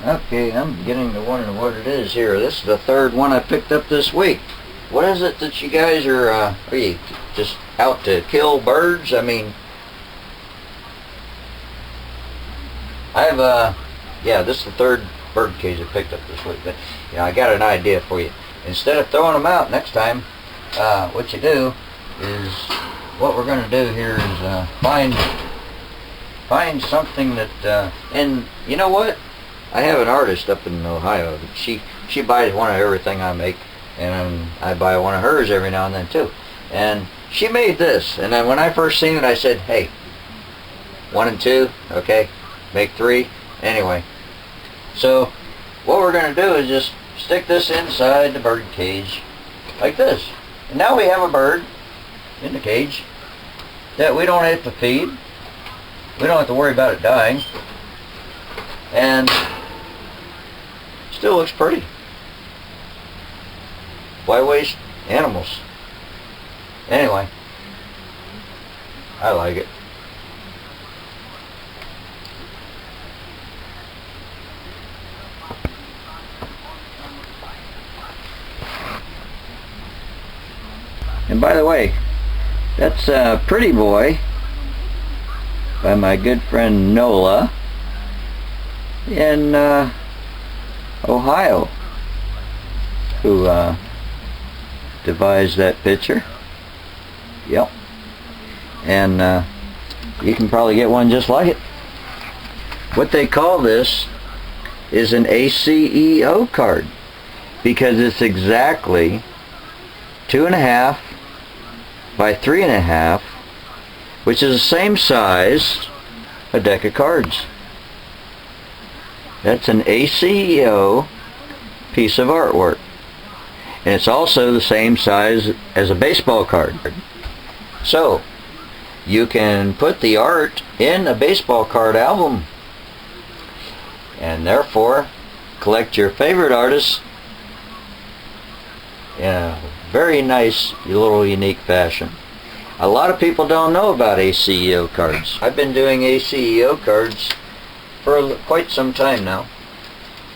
Okay, I'm beginning to wonder what it is here. This is the third one I picked up this week. What is it that you guys are you just out to kill birds? I mean, I have, yeah, this is the third bird cage I picked up this week. But, you know, I got an idea for you. Instead of throwing them out next time, what you do is, what we're going to do here is find something that, and you know what? I have an artist up in Ohio. She buys one of everything I make, and I buy one of hers every now and then too. And she made this, and then when I first seen it, I said, hey, 1 and 2, okay, make 3. Anyway, so what we're going to do is just stick this inside the bird cage like this. And now we have a bird in the cage that we don't have to feed. We don't have to worry about it dying. And still looks pretty. Why waste animals? Anyway, I like it. And by the way, that's Pretty Boy by my good friend Nola in Ohio, who devised that picture. Yep. And you can probably get one just like it. What they call this is an ACEO card, because it's exactly 2.5 by 3.5, which is the same size a deck of cards. That's an ACEO piece of artwork. And it's also the same size as a baseball card. So, you can put the art in a baseball card album, and therefore collect your favorite artists in a very nice little unique fashion. A lot of people don't know about ACEO cards. I've been doing ACEO cards for quite some time now,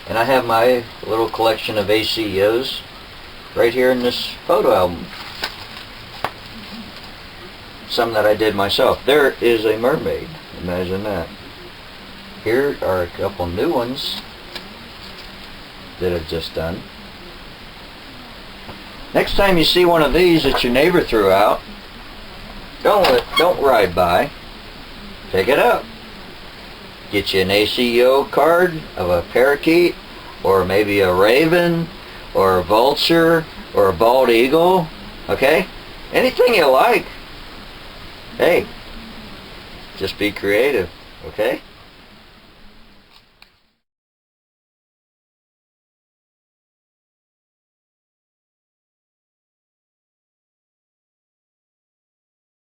and I have my little collection of ACEOs right here in this photo album. Some that I did myself. There is a mermaid. Imagine that. Here are a couple new ones that I've just done. Next time you see one of these that your neighbor threw out, don't ride by. Pick it up. Get you an ACEO card of a parakeet, or maybe a raven, or a vulture, or a bald eagle. Okay? Anything you like. Hey, just be creative. Okay?